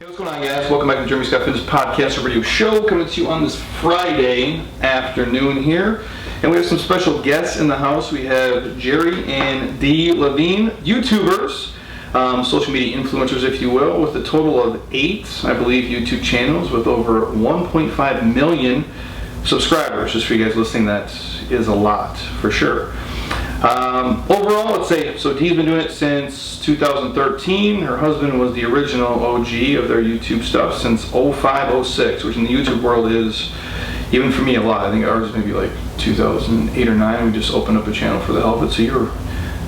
Hey, what's going on, guys? Welcome back to the Jeremy Scott Fitness Podcast or radio show, coming to you on this Friday afternoon here. And we have some special guests in the house. We have Jerry and Dee Levine, YouTubers, social media influencers, if you will, with a total of 8, I believe, YouTube channels with over 1.5 million subscribers. Just for you guys listening, that is a lot, for sure. Overall, let's say, so Dee's been doing it since 2013. Her husband was the original OG of their YouTube stuff since 05, 06, which in the YouTube world is, even for me, a lot. I think ours is maybe like 2008 or 9. We just opened up a channel for the hell of it, so you were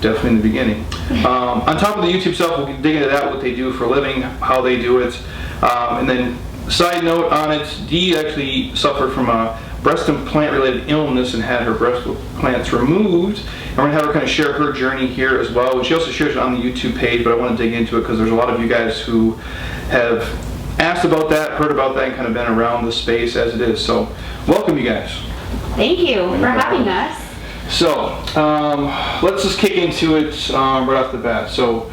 definitely in the beginning. On top of the YouTube stuff, we'll dig into that, what they do for a living, how they do it. And then, side note on it, Dee actually suffered from a breast implant related illness and had her breast implants removed. And we're going to have her kind of share her journey here as well. She also shares it on the YouTube page, but I want to dig into it because there's a lot of you guys who have asked about that, heard about that, and kind of been around the space as it is. So, welcome you guys. Thank you for having us. So, let's just kick into it right off the bat. So,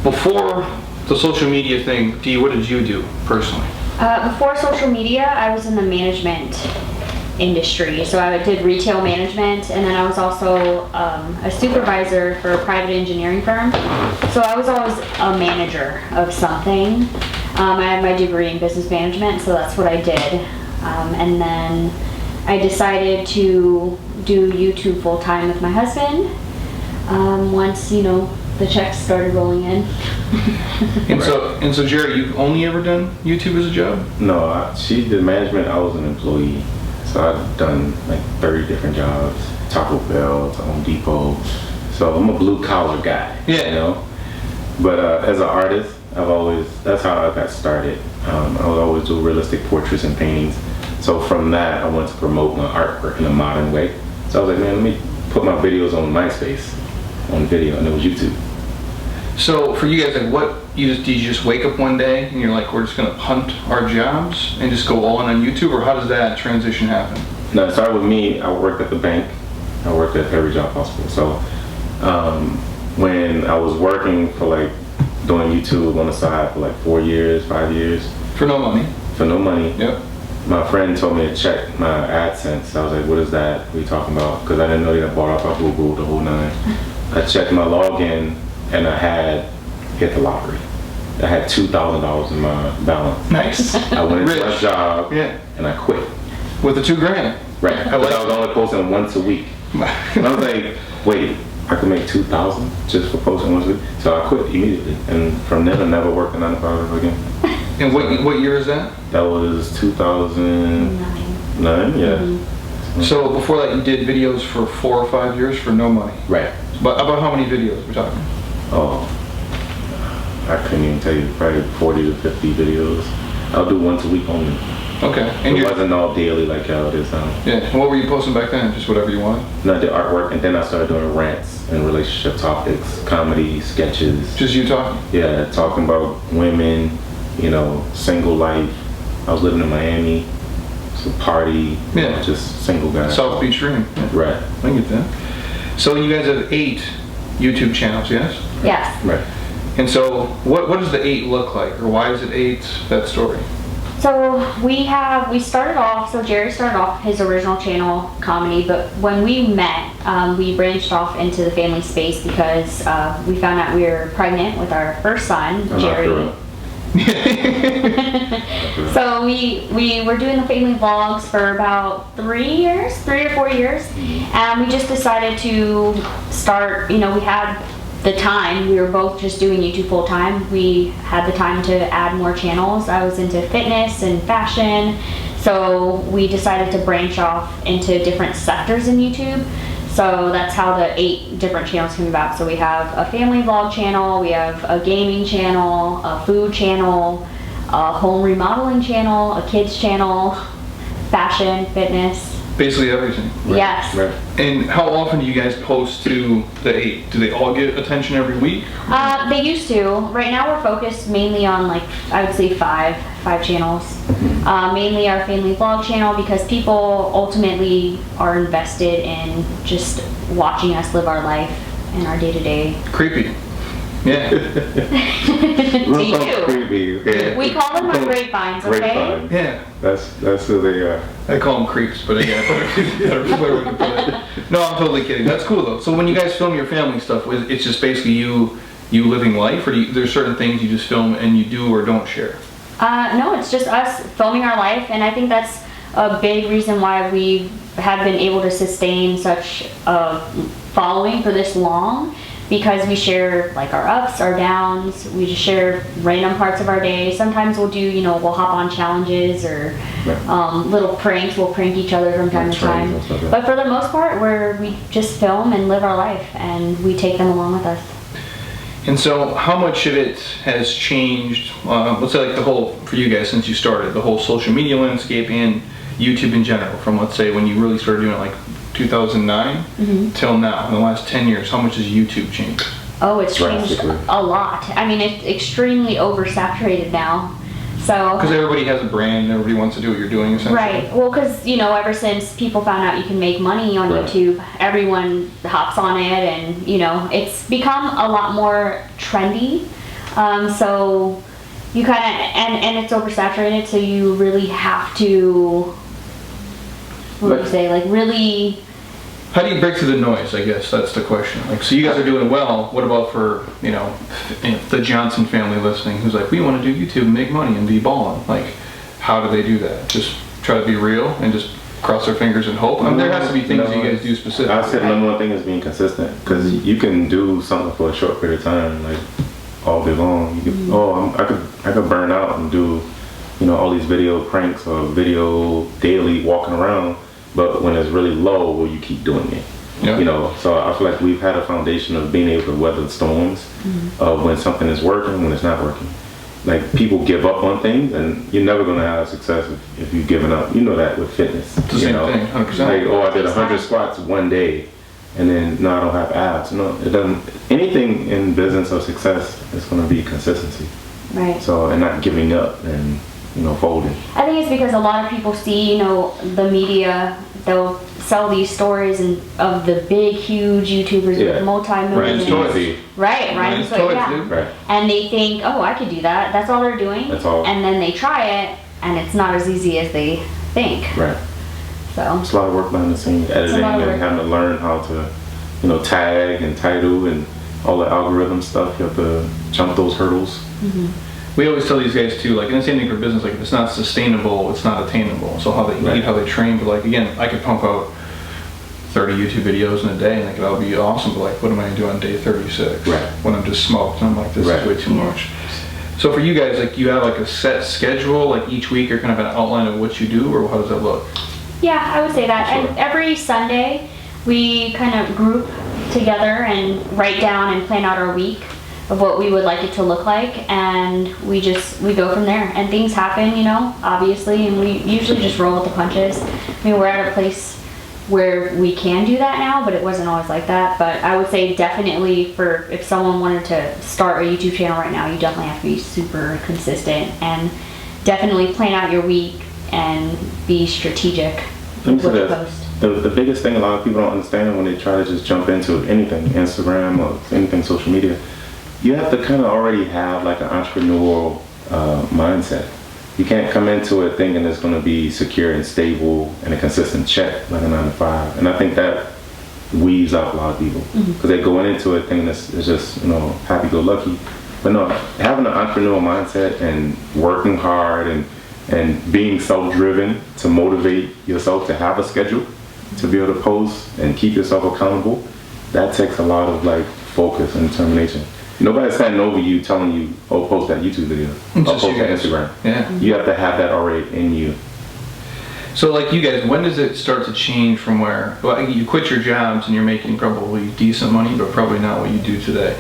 before the social media thing, Dee, what did you do personally? Before social media, I was in the management industry. So I did retail management, and then I was also a supervisor for a private engineering firm. So I was always a manager of something. I had my degree in business management, so that's what I did. And then I decided to do YouTube full time with my husband once, the checks started rolling in. And so Jerry, you've only ever done YouTube as a job? No, she did management. I was an employee. So I've done like 30 different jobs, Taco Bell, Home Depot. So I'm a blue collar guy, But as an artist, that's how I got started. I would always do realistic portraits and paintings. So from that, I wanted to promote my artwork in a modern way. So I was like, man, let me put my videos on MySpace, on video, and it was YouTube. So for you guys, like, do you just wake up one day and you're like, we're just gonna punt our jobs and just go all in on YouTube, or how does that transition happen? No, it started with me. I worked at the bank. I worked at every job possible. So when I was working for doing YouTube on the side for 4 years, 5 years. For no money? For no money. Yep. My friend told me to check my AdSense. I was like, what is that? What are you talking about? Because I didn't know they had bought off Google, the whole nine. I checked my login, and I had hit the lottery. I had $2,000 in my balance. Nice. I went into my job, and I quit. With the $2,000? Right. I was only posting once a week. And I was like, wait, I could make $2,000 just for posting once a week? So I quit immediately. And from then, I never worked a 9 to 5 ever again. And what year is that? That was 2009, yeah. Mm-hmm. So before that, you did videos for 4 or 5 years for no money? Right. But about how many videos we're talking? Oh, I couldn't even tell you, probably 40 to 50 videos. I'll do once a week only. Okay. And it wasn't all daily like how it is now. Yeah. And what were you posting back then? Just whatever you wanted? No, I did artwork, and then I started doing rants and relationship topics, comedy, sketches. Just you talking? Yeah, talking about women, single life. I was living in Miami, so party, just single guy. South Beach dream. Yeah. Right. I get that. So you guys have 8 YouTube channels, yes? Yes. Right. And so what does the 8 look like, or why is it 8? That story. So we started off, so Jerry started off his original channel, comedy, but when we met, we branched off into the family space because we found out we were pregnant with our first son, Jerry. So we were doing the family vlogs for about 3 or 4 years, and we just decided to start, we had the time. We were both just doing YouTube full time. We had the time to add more channels. I was into fitness and fashion, so we decided to branch off into different sectors in YouTube. So that's how the 8 different channels came about. So we have a family vlog channel, we have a gaming channel, a food channel, a home remodeling channel, a kids channel, fashion, fitness. Basically everything. Right. Yes. Right. And how often do you guys post to the 8? Do they all get attention every week? They used to. Right now we're focused mainly on I would say five channels. Mainly our family vlog channel because people ultimately are invested in just watching us live our life and our day-to-day. Creepy. Yeah. Those sound creepy. Yeah. We call them our grapevines, okay? Grapevines. Yeah. That's who they are. I call them creeps, but yeah, better way to put it. No, I'm totally kidding. That's cool though. So when you guys film your family stuff, it's just basically you living life, or there's certain things you just film and you do or don't share? No, it's just us filming our life, and I think that's a big reason why we have been able to sustain such a following for this long, because we share like our ups, our downs, we just share random parts of our day. Sometimes we'll do, we'll hop on challenges or little pranks, we'll prank each other from time to time. But for the most part, we just film and live our life, and we take them along with us. And so how much of it has changed, let's say like for you guys since you started, the whole social media landscape and YouTube in general, from let's say when you really started doing it like 2009 till now, in the last 10 years, how much has YouTube changed? Oh, it's changed a lot. I mean, it's extremely oversaturated now. So because everybody has a brand and everybody wants to do what you're doing, essentially. Right. Well, because ever since people found out you can make money on YouTube, everyone hops on it, and it's become a lot more trendy. So you kind of and it's oversaturated, so you really have to really. How do you break through the noise? I guess that's the question. Like, so you guys are doing well. What about for the Johnson family listening, who's like, we want to do YouTube and make money and be balling? Like, how do they do that? Just try to be real and just cross their fingers and hope. I mean, there has to be things you guys do specifically. I said number one thing is being consistent, because you can do something for a short period of time, like all day long. You could, I could burn out and do all these video pranks or video daily walking around. But when it's really low, will you keep doing it? Yeah. So I feel like we've had a foundation of being able to weather the storms of when something is working, when it's not working. Like, people give up on things, and you're never going to have success if you've given up. You know that with fitness. It's the same thing, 100%. Like, I did 100 squats one day, and then no, I don't have abs. No, it doesn't. Anything in business or success is going to be consistency. Right. So, and not giving up and folding. I think it's because a lot of people see, the media, they'll sell these stories of the big, huge YouTubers with multi-millions. Ryan's toys, Right. And they think, oh, I could do that. That's all they're doing. That's all. And then they try it, and it's not as easy as they think. Right. So it's a lot of work behind the scenes, editing and having to learn how to, tag and title and all the algorithm stuff. You have to jump those hurdles. We always tell these guys too, like, and the same thing for business, like, if it's not sustainable, it's not attainable. So how they eat, how they train, but like, again, I could pump out 30 YouTube videos in a day and like, that would be awesome, but like, what am I gonna do on day 36? Right. When I'm just smoked and I'm like, this is way too much. So for you guys, like, you have like a set schedule, like each week, or kind of an outline of what you do, or how does that look? Yeah, I would say that. Sure. And every Sunday, we kind of group together and write down and plan out our week of what we would like it to look like, and we go from there. And things happen, obviously, and we usually just roll with the punches. I mean, we're at a place where we can do that now, but it wasn't always like that. But I would say definitely if someone wanted to start a YouTube channel right now, you definitely have to be super consistent and definitely plan out your week and be strategic with what you post. The biggest thing a lot of people don't understand when they try to just jump into anything, Instagram or anything social media, you have to kind of already have like an entrepreneurial mindset. You can't come into it thinking it's going to be secure and stable and a consistent check like a 9 to 5. And I think that weaves out a lot of people because they go into it thinking it's just happy-go-lucky. But no, having an entrepreneurial mindset and working hard and being self-driven to motivate yourself to have a schedule, to be able to post and keep yourself accountable, that takes a lot of like focus and determination. Nobody's standing over you telling you, oh, post that YouTube video, or post that Instagram. Yeah. You have to have that already in you. So like you guys, when does it start to change from where you quit your jobs and you're making probably decent money, but probably not what you do today?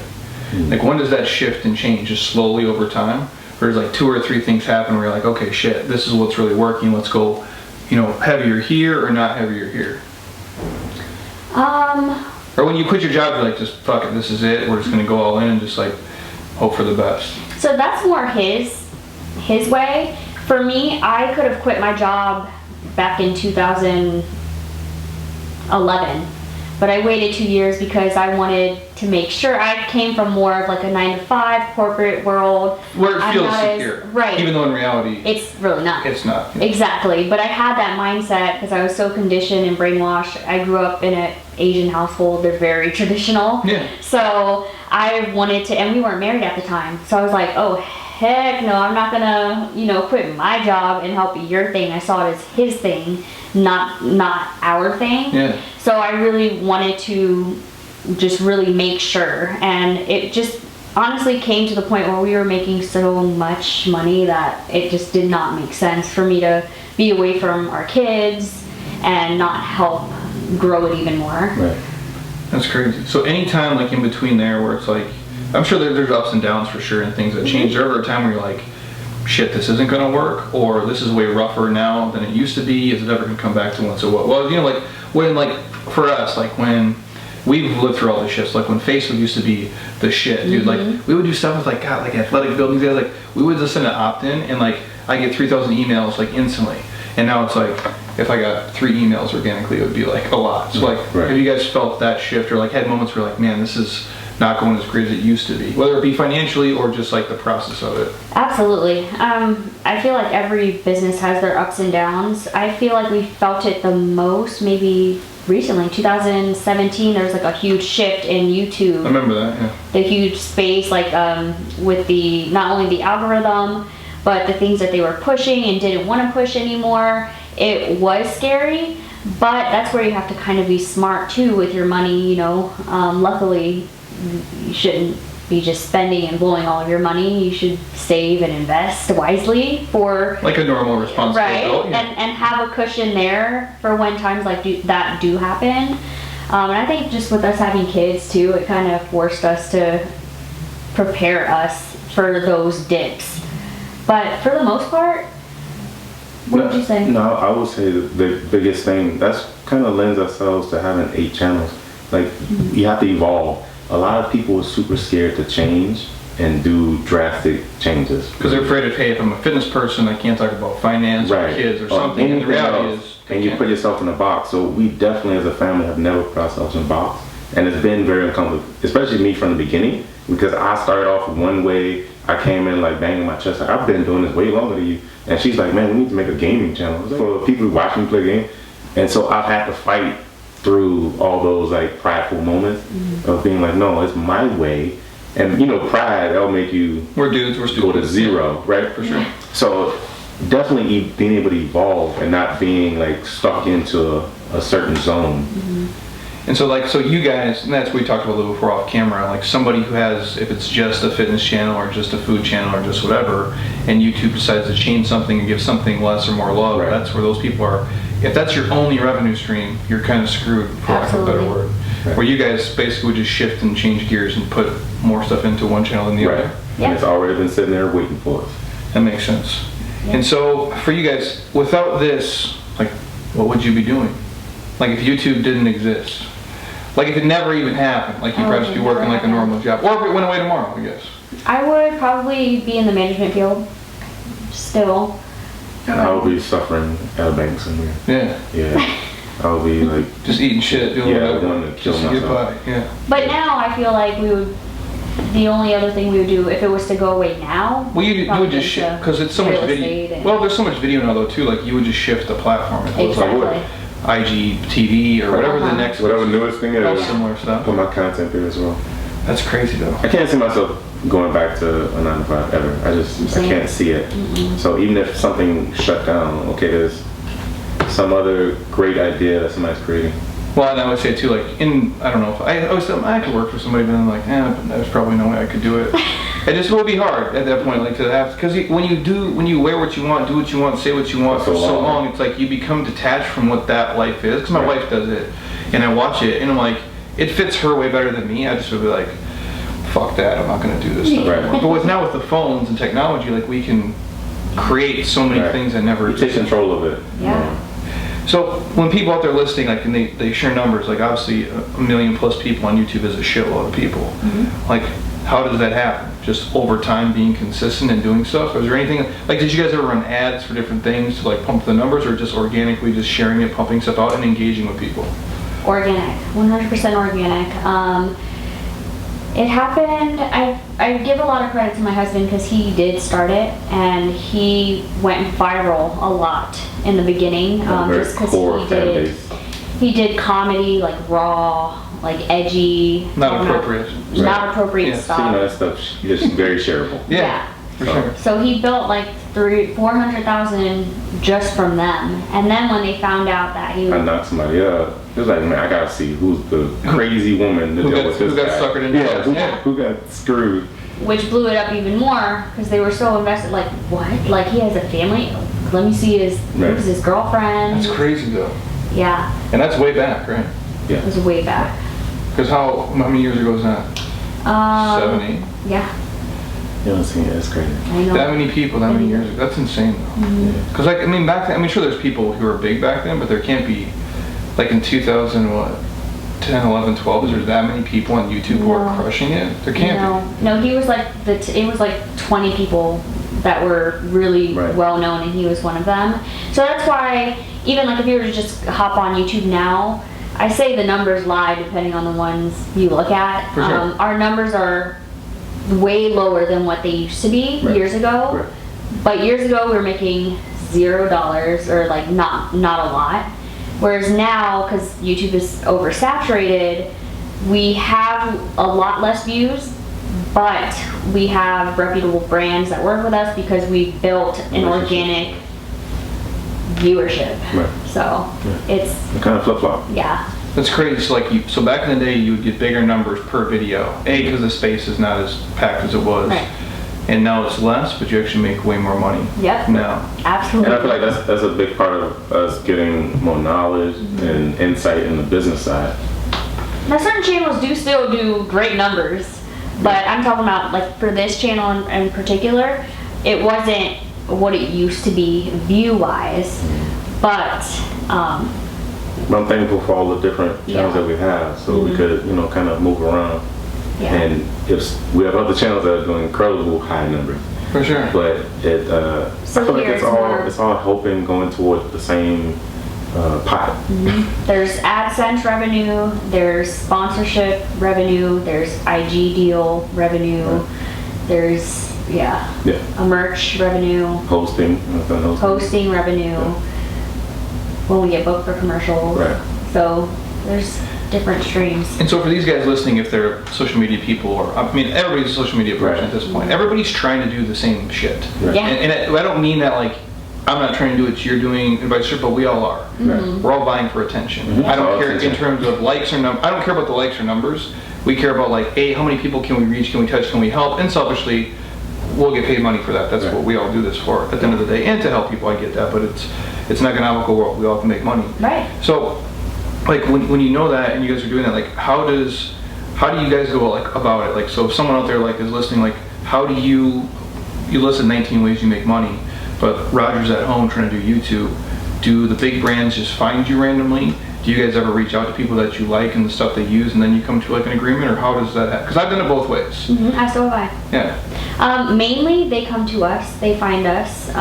Like, when does that shift and change? Just slowly over time? Or is like 2 or 3 things happen where you're like, okay, shit, this is what's really working, let's go, heavier here or not heavier here? Or when you quit your job, you're like, just fuck it, this is it, we're just gonna go all in and just like hope for the best. So that's more his way. For me, I could have quit my job back in 2011, But I waited 2 years because I wanted to make sure. I came from more of like a 9-to-5 corporate world. Where it feels secure. Right. Even though in reality, it's really not. It's not. Yeah. Exactly. But I had that mindset because I was so conditioned and brainwashed. I grew up in an Asian household. They're very traditional. Yeah. So I wanted to, and we weren't married at the time. So I was like, oh, heck no, I'm not gonna, quit my job and help your thing. I saw it as his thing, not our thing. Yeah. So I really wanted to just really make sure, and it just honestly came to the point where we were making so much money that it just did not make sense for me to be away from our kids and not help grow it even more. Right. That's crazy. So anytime like in between there where it's like, I'm sure there's ups and downs for sure and things that change. There ever a time where you're like, shit, this isn't gonna work, or this is way rougher now than it used to be? Is it ever gonna come back to once it was? Well, like when, like for us, like when we've lived through all this shit, so like when Facebook used to be the shit, dude, like we would do stuff with like, God, like athletic buildings, like we would just send an opt-in and like I get 3,000 emails like instantly. And now it's like, if I got 3 emails organically, it would be like a lot. So like, have you guys felt that shift or like had moments where like, man, this is not going as great as it used to be, whether it be financially or just like the process of it? Absolutely. I feel like every business has their ups and downs. I feel like we felt it the most maybe recently. 2017, there was like a huge shift in YouTube. I remember that, yeah. The huge space, like with the not only the algorithm, but the things that they were pushing and didn't want to push anymore. It was scary, but that's where you have to kind of be smart too with your money. Luckily, you shouldn't be just spending and blowing all of your money. You should save and invest wisely for like a normal responsible adult, yeah. and have a cushion there for when times like that do happen. And I think just with us having kids too, it kind of forced us to prepare us for those dips. But for the most part, what would you say? No, I would say the biggest thing, that's kind of lends ourselves to having 8 channels. Like, you have to evolve. A lot of people are super scared to change and do drastic changes. Because they're afraid of, hey, if I'm a fitness person, I can't talk about finance or kids or something. And the reality is, and you put yourself in a box. So we definitely, as a family, have never put ourselves in a box. And it's been very uncomfortable, especially me from the beginning, because I started off one way. I came in like banging my chest, like, I've been doing this way longer than you. And she's like, man, we need to make a gaming channel for people who watch me play games. And so I've had to fight through all those like prideful moments of being like, no, it's my way. And pride, that'll make you we're dudes, we're go to zero, right? For sure. So definitely being able to evolve and not being like stuck into a certain zone. And so you guys, and that's what we talked about a little before off camera, like somebody who has, if it's just a fitness channel or just a food channel or just whatever, and YouTube decides to change something and give something less or more love, that's where those people are. If that's your only revenue stream, you're kind of screwed, for lack of a better word. Where you guys basically would just shift and change gears and put more stuff into one channel than the other. And it's already been sitting there waiting for us. That makes sense. And so for you guys, without this, like, what would you be doing? Like if YouTube didn't exist? Like if it never even happened, like you'd probably be working like a normal job. Or if it went away tomorrow, I guess. I would probably be in the management field still. And I would be suffering at a bank somewhere. Yeah. I would be like just eating shit, doing whatever. Wanting to kill myself. But now I feel like the only other thing we would do if it was to go away now. Well, you would just shift because it's so much video. Well, there's so much video now though too. Like you would just shift the platform. Exactly. IGTV or whatever the next whatever newest thing is. Similar stuff. Put my content there as well. That's crazy though. I can't see myself going back to a 9-to-5 ever. I can't see it. So even if something shut down, okay, there's some other great idea that somebody's creating. Well, and I would say too, like I don't know if I always thought I could work for somebody, but then like, but there's probably no way I could do it. It just will be hard at that point, like to have, because when you wear what you want, do what you want, say what you want for so long, it's like you become detached from what that life is. Because my wife does it, and I watch it, and I'm like, it fits her way better than me. I just would be like, fuck that, I'm not gonna do this stuff anymore. But now with the phones and technology, like we can create so many things that never take control of it. Yeah. So when people out there listening, like, and they share numbers, like obviously a million plus people on YouTube is a shitload of people. Like, how does that happen? Just over time being consistent and doing stuff? Or is there anything, like did you guys ever run ads for different things to like pump the numbers, or just organically just sharing it, pumping stuff out and engaging with people? Organic, 100% organic. It happened, I give a lot of credit to my husband because he did start it, and he went viral a lot in the beginning. Just because he did comedy, like raw, like edgy. Not appropriate. Not appropriate stuff. So, you know, that stuff is very shareable. Yeah. For sure. So he built like 400,000 just from them, and then when they found out that he I knocked somebody up, it was like, man, I gotta see who's the crazy woman that dealt with this who got guy. suckered into Who got screwed. which blew it up even more because they were so invested. Like, what? Like, he has a family? Let me see who's his girlfriend. That's crazy though. Yeah. And that's way back, right? It was way back. Because how many years ago was that? 7, 8. Yeah. You know what I'm saying? That's crazy. I know. That many people, that many years ago. That's insane though. Because like, I mean, back then, I mean, sure there's people who were big back then, but there can't be, like in 2000, 10, 11, 12, there's that many people on YouTube who are crushing it? There can't be. No, he was like, it was like 20 people that were really well known, and he was one of them. So that's why, even like if you were to just hop on YouTube now, I say the numbers lie depending on the ones you look at. For sure. Our numbers are way lower than what they used to be years ago. But years ago we were making $0 or like not a lot. Whereas now, because YouTube is oversaturated, we have a lot less views, but we have reputable brands that work with us because we built an organic viewership. So it's kind of flip-flop. Yeah. That's crazy. So like so back in the day you would get bigger numbers per video. Because the space is not as packed as it was. And now it's less, but you actually make way more money. Yep. Now. Absolutely. And I feel like that's a big part of us getting more knowledge and insight in the business side. Now certain channels do still do great numbers, but I'm talking about like for this channel in particular, it wasn't what it used to be view-wise, but I'm thankful for all the different channels that we have, so we could, you know, kind of move around. And if we have other channels that are doing incredible high numbers. For sure. But I feel like it's all helping going towards the same pot. There's AdSense revenue, there's sponsorship revenue, there's IG deal revenue, there's a merch revenue, hosting revenue, when we get booked for commercials. So there's different streams. And so for these guys listening, if they're social media people, or I mean everybody's a social media person at this point, everybody's trying to do the same shit. And I don't mean that like I'm not trying to do what you're doing and vice versa, but we all are. We're all vying for attention. I don't care in terms of likes or I don't care about the likes or numbers. We care about like, hey, how many people can we reach, can we touch, can we help? And selfishly, we'll get paid money for that. That's what we all do this for at the end of the day. And to help people, I get that, but it's an economical world. We all have to make money. So like when you know that and you guys are doing that, like how do you guys go like about it? Like, so if someone out there like is listening, like how do you list 19 ways you make money, but Roger's at home trying to do YouTube. Do the big brands just find you randomly? Do you guys ever reach out to people that you like and the stuff they use, and then you come to like an agreement, or how does that happen? Because I've done it both ways. So have I. Mainly they come to us, they find us.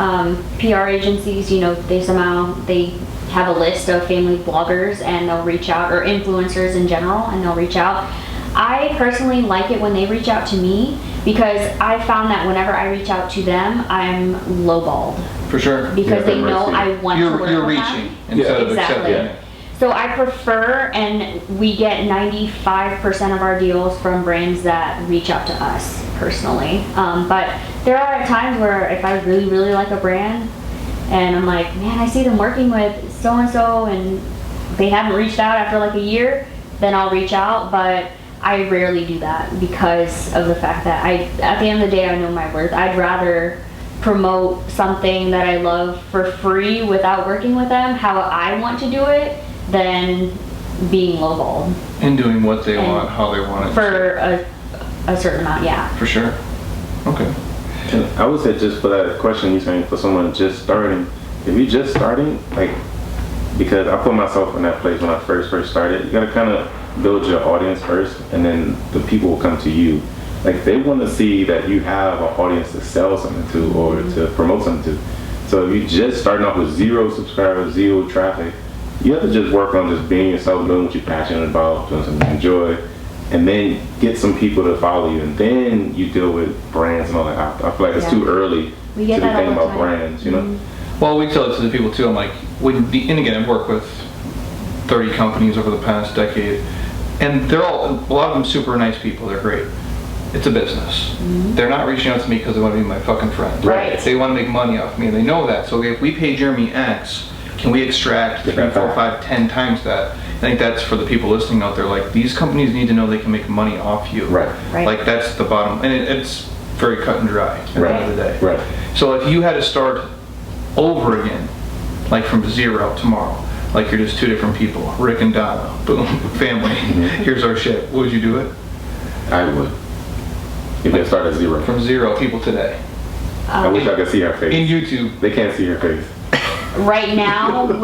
PR agencies, you know, they have a list of family bloggers and they'll reach out, or influencers in general, and they'll reach out. I personally like it when they reach out to me because I found that whenever I reach out to them, I'm lowballed. For sure. Because they know I want to work with them. You're reaching instead of accepting it. So I prefer, and we get 95% of our deals from brands that reach out to us personally. But there are times where if I really, really like a brand, and I'm like, man, I see them working with so-and-so, and they haven't reached out after like a year, then I'll reach out. But I rarely do that because of the fact that at the end of the day, I know my worth. I'd rather promote something that I love for free without working with them, how I want to do it, than being lowballed. And doing what they want, how they want it. For a certain amount, For sure. Okay. And I would say, just for that question you're saying, for someone just starting, if you're just starting, like, because I put myself in that place when I first started, you gotta kind of build your audience first, and then the people will come to you. Like, they want to see that you have an audience to sell something to or to promote something to. So if you're just starting off with 0 subscribers, 0 traffic, You have to just work on just being yourself, doing what you're passionate about, doing something you enjoy, and then get some people to follow you, and then you deal with brands and all that. I feel like it's too early to be thinking about brands, you know? Well, we tell it to the people too. I'm like, and again, I've worked with 30 companies over the past decade, and a lot of them super nice people. They're great. It's a business. They're not reaching out to me because they want to be my fucking friend. Right. They want to make money off me, and they know that. So if we pay Jeremy X, can we extract 3, 4, 5, 10 times that? I think that's for the people listening out there. Like, these companies need to know they can make money off you. Right. Like, that's the bottom, and it's very cut and dry at the end of the day. Right. So if you had to start over again, like from zero tomorrow, like you're just two different people, Rick and Donna, boom, family, here's our shit, would you do it? I would. If they start at zero. From 0 people today. I wish I could see her face. In YouTube. They can't see her face. Right now with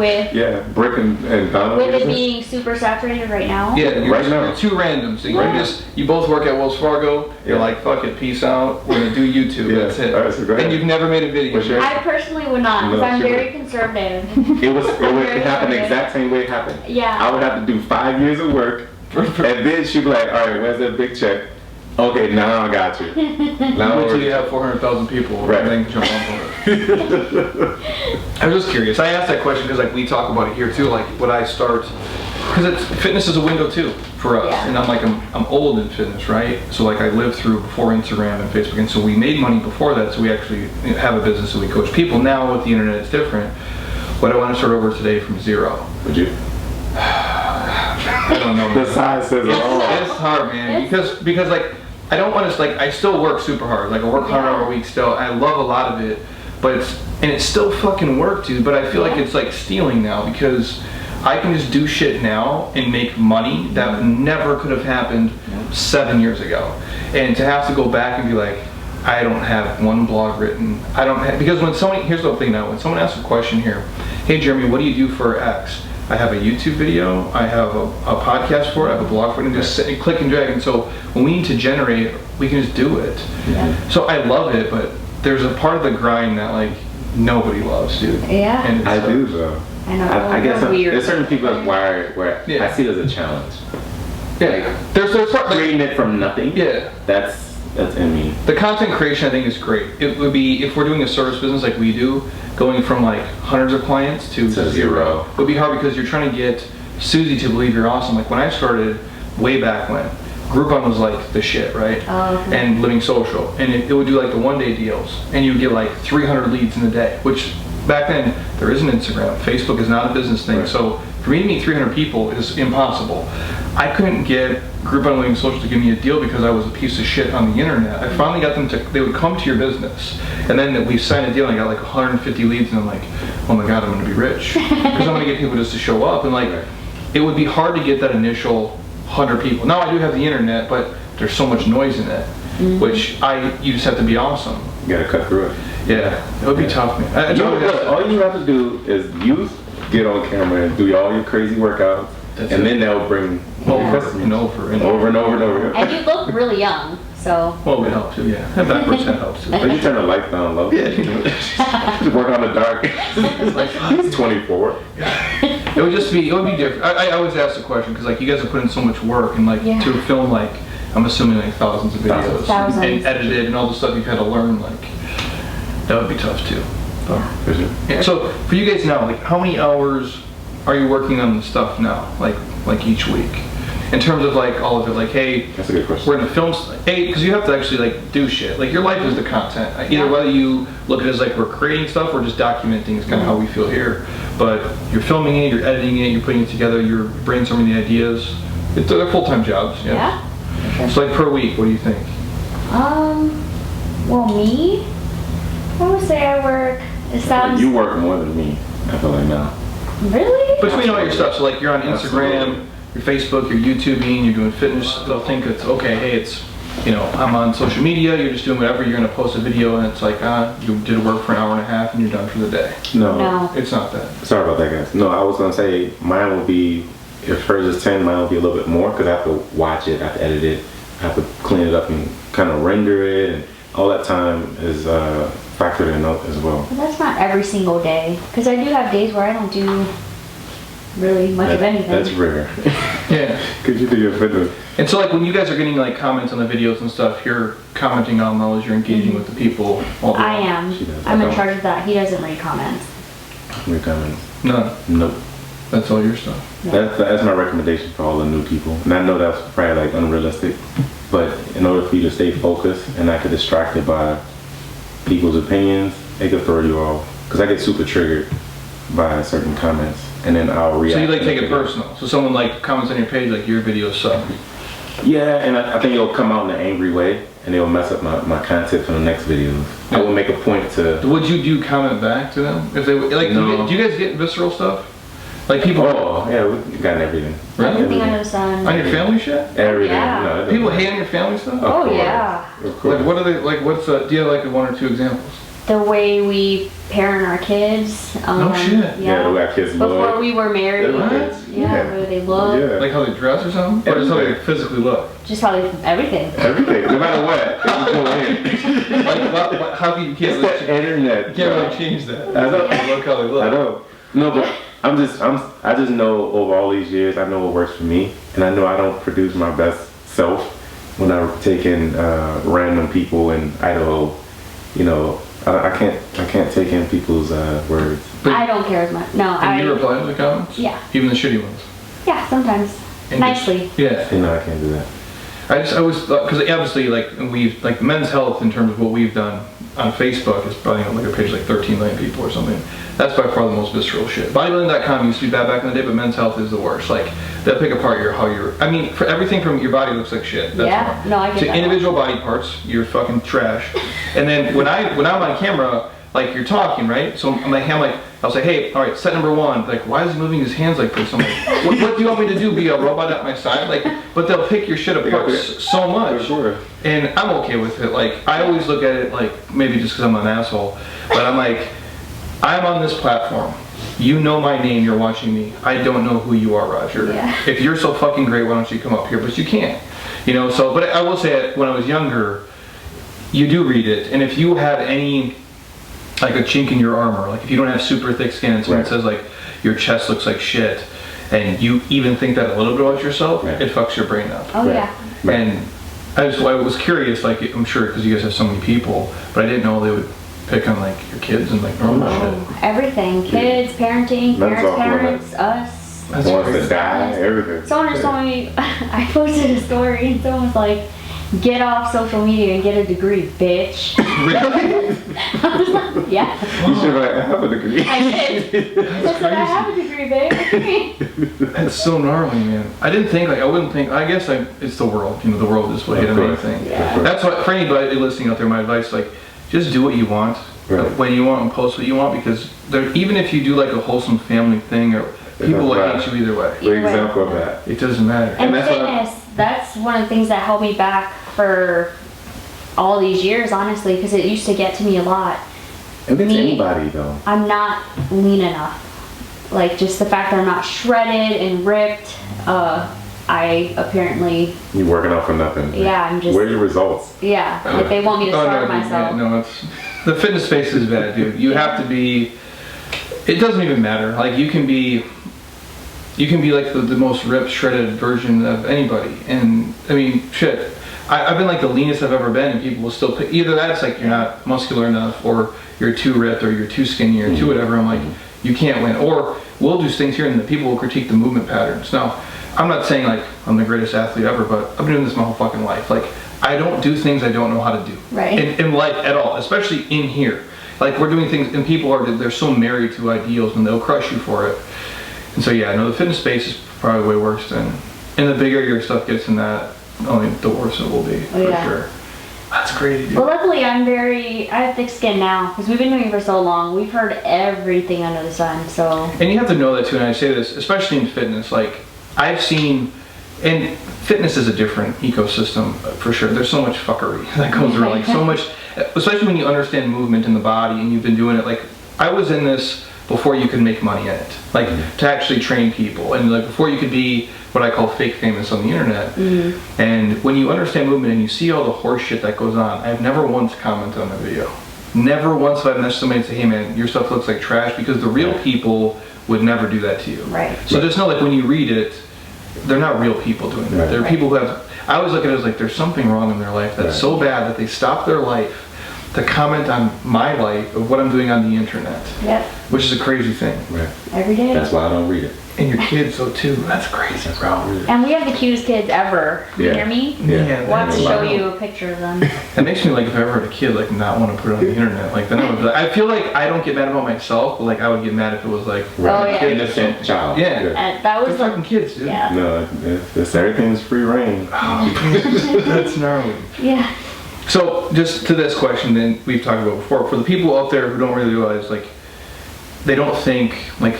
Brick and Donna. with it being super saturated right now. Yeah, now. Two randoms. So you both work at Wells Fargo. You're like, fuck it, peace out. We're gonna do YouTube. That's it. Right, so and you've never made a video. Sure. I personally would not, because I'm very conservative. It happened the exact same way it happened. Yeah. I would have to do 5 years of work, and then she'd be like, all right, where's that big check? Okay, now I got you. Now until you have 400,000 people, right? Then jump on board. I was just curious. I asked that question because like we talk about it here too. Like, would I start? Because fitness is a window too for us, and I'm old in fitness, right? So like I lived through before Instagram and Facebook, and so we made money before that. So we actually have a business and we coach people. Now with the internet, it's different. But I want to start over today from 0. Would you? I don't know. The size says it all. It's hard, man. Because like. I don't want to, like, I still work super hard. Like, I work 100 hours a week still. I love a lot of it, but it's still fucking work, dude. But I feel like it's like stealing now because I can just do shit now and make money that never could have happened 7 years ago. And to have to go back and be like, I don't have one blog written. I don't have, because here's the thing now, when someone asks a question here, hey Jeremy, what do you do for X? I have a YouTube video, I have a podcast for it, I have a blog for it, and just sit and click and drag. And so when we need to generate, we can just do it. Yeah. So I love it, but there's a part of the grind that like nobody loves, dude. Yeah. And I do though. I know. I guess there's certain people that's wired where I see it as a challenge. Yeah. Like, there's part creating it from nothing. Yeah. That's in me. The content creation I think is great. It would be, if we're doing a service business like we do, going from like hundreds of clients to 0 would be hard because you're trying to get Susie to believe you're awesome. Like when I started way back when, Groupon was like the shit, right? And Living Social. And it would do like the 1-day deals. And you would get like 300 leads in a day, which back then there isn't Instagram. Facebook is not a business thing. Right. So for me to meet 300 people is impossible. I couldn't get Groupon Living Social to give me a deal because I was a piece of shit on the internet. I finally got them to, they would come to your business. And then we signed a deal and I got like 150 leads and I'm like, oh my God, I'm gonna be rich. Because I'm gonna get people just to show up. And like, it would be hard to get that initial 100 people. Now I do have the internet, but there's so much noise in it, which you just have to be awesome. You gotta cut through it. Yeah, it would be tough, man. All you have to do is get on camera and do all your crazy workouts. And then they'll bring over and over and over. And you look really young, so. Well, it helps too, yeah. That backwards head helps too. But you turn the lights down low. Yeah. Just work on the dark. He's 24. It would be different. I always ask the question because like you guys have put in so much work and like to film like, I'm assuming like thousands of videos and edited and all the stuff you've had to learn, like that would be tough too. Yeah. So for you guys now, like how many hours are you working on the stuff now, like each week? In terms of like all of it, like hey, that's a good question. We're gonna film, hey, because you have to actually like do shit. Like your life is the content. Either whether you look at it as like we're creating stuff or just documenting is kind of how we feel here. But you're filming it, you're editing it, you're putting it together, you're brainstorming the ideas. They're full-time jobs. Yeah. So like per week, what do you think? Well, me, I would say I work. It sounds. You work more than me. I feel like now. Really? Between all your stuff, so like you're on Instagram, your Facebook, your YouTubing, you're doing fitness, they'll think it's okay, hey, it's, you know, I'm on social media, you're just doing whatever, you're gonna post a video and it's like, you did work for an hour and a half and you're done for the day. No. It's not that. Sorry about that, guys. No, I was gonna say mine will be, if hers is 10, mine will be a little bit more because I have to watch it, I have to edit it, I have to clean it up and kind of render it, and all that time is factored in as well. But that's not every single day, because I do have days where I don't do really much of anything. That's rare. Yeah. Cause you do your fitness. And so like when you guys are getting like comments on the videos and stuff, you're commenting on those, you're engaging with the people all day I long. am. She does. I'm I in don't. charge of that. He doesn't read comments. Your comments. None. Nope. That's all your stuff. Yeah. That's my recommendation for all the new people. And I know that's probably like unrealistic, but in order for you to stay focused and not get distracted by people's opinions, it could throw you off. Cause I get super triggered by certain comments, and then I'll react. So you like take it to them. personal. So someone like comments on your page like your videos suck. Yeah, and I think it'll come out in an angry way, and it'll mess up my content for the next videos. I will make a point to. Would you comment back to them if they like? No. Do you guys get visceral stuff? Like people Oh yeah, we've gotten everything. Really? Everything under the sun. on your family shit? Everything. Yeah. No, it doesn't People matter. hate on your family stuff? Of Oh course. yeah. Of course. Like what are they like? What's do you have like one or two examples? The way we parent our kids. No shit. Yeah. Yeah, we got kids Before look. we were married. What? Yeah, the way they look. Yeah. Like how they dress or something? Or just how they physically look? Just how they, everything. Everything, no matter what. It's going in. Like how can you can't It's the internet. you can't really change that? I know. Look how they look. I know. No, but I just know over all these years, I know what works for me, and I know I don't produce my best self when I'm taking random people in Idaho. You know, I can't take in people's words. I don't care as much. No, Can you reply to the comments? Yeah. Even the shitty ones? Yeah, sometimes. And Nicely. Yeah. You know, I can't do that. I was because obviously like we've like men's health in terms of what we've done on Facebook is probably on like a page like 13 million people or something. That's by far the most visceral shit. Bodybuilding.com used to be bad back in the day, but men's health is the worst. Like they'll pick apart I mean, for everything from your body looks like shit. That's Yeah, one. no, I get to that. individual body parts, you're fucking trash. And then when I'm on camera, like you're talking, right? So I'm like, I'll say, hey, all right, set number one. Like, why is he moving his hands like this? I'm like, what do you want me to do? Be a robot at my side? Like, but they'll pick your shit apart so much. Sure. And I'm okay with it. Like, I always look at it like, maybe just because I'm an asshole, but I'm like, I'm on this platform. You know my name, you're watching me. I don't know who you are, Roger. Yeah. If you're so fucking great, why don't you come up here? But you can't. You know, so, but I will say when I was younger, you do read it. And if you have any, like a chink in your armor, like if you don't have super thick skin and someone Right. says like, your chest looks like shit, and you even think that a little bit about yourself, Right. it fucks your brain up. Oh Right. yeah. Right. And I was curious, like I'm sure because you guys have so many people, but I didn't know they would pick on like your kids and like normal shit. Oh, everything. Kids, parenting, Men's health, parents, us. That's Wants crazy. to die, everything. Someone just told me, I posted a story and someone was like, get off social media and get a degree, bitch. Really? I was like, yeah. You should have a degree. I did. I said, I have a degree, babe. That's so gnarly, man. I didn't think like I wouldn't think. I guess it's the world. You know, the world is way Of to course. anything. Yeah. That's what for anybody listening out there. My advice, like, just do what you want Right. when you want and post what you want because even if you do like a wholesome family thing, or people will doesn't hate you either way. Great example of that. It doesn't matter. And that's what I- fitness, that's one of the things that held me back for all these years, honestly, because it used to get to me a lot. And it's Me- anybody though. I'm not lean enough. Like, just the fact that I'm not shredded and ripped, I apparently, You working out for nothing. yeah, I'm just, Where's your results? yeah, like they want me to starve dude, myself. no, it's the fitness space is bad, dude. You have to be. It doesn't even matter. Like you can be like the most ripped, shredded version of anybody. And I mean, shit. I've been like the leanest I've ever been, and people will still pick. Either that's like you're not muscular enough, or you're too ripped, or you're too skinny, or too whatever. I'm like, you can't win. Or we'll do things here, and the people will critique the movement patterns. Now, I'm not saying like I'm the greatest athlete ever, but I've been doing this my whole fucking life. Like I don't do things I don't know how to do Right. in life at all, especially in here. Like we're doing things, and people they're so married to ideals, and they'll crush you for it. And so yeah, no, the fitness space is probably way worse than. And the bigger your stuff gets in that, only the worse it will be for yeah. sure. That's crazy, dude. Well, luckily I have thick skin now, because we've been doing it for so long. We've heard everything under the sun, so. And you have to know that too, and I say this, especially in fitness, like, I've seen, and fitness is a different ecosystem, for sure. There's so much fuckery that goes around, like, so much, especially when you understand movement in the body, and you've been doing it, like, I was in this before you could make money in it, like, to actually train people, and, like, before you could be what I call fake famous on the internet. And when you understand movement and you see all the horse shit that goes on, I've never once commented on a video. Never once have I messaged somebody and say, hey man, your stuff looks like trash, because the real people would never do that to you. Right. So just know, like, when you read it, they're not real people doing that. Right. They're people who have, I always look at it as like there's something wrong in their life that's so bad that they stop their life to comment on my life of what I'm doing on the internet. Yep. Which is a crazy thing. Right. Every day. That's why I don't read it. And your kids though too. That's crazy, bro. And we have the cutest kids ever. You Yeah. hear me? Yeah. We'll have to Yeah. show you a picture of them. That makes me like, if I ever had a kid, like not want to put it on the internet. Like then I would be like, I feel like I don't get mad about myself, but like I would get mad if it was like Oh, yeah. Innocent child. Yeah. That they're was like, fucking kids, dude. yeah. No, it's everything's free reign. That's gnarly. Yeah. So just to this question, then we've talked about before, for the people out there who don't really realize, like, they don't think like,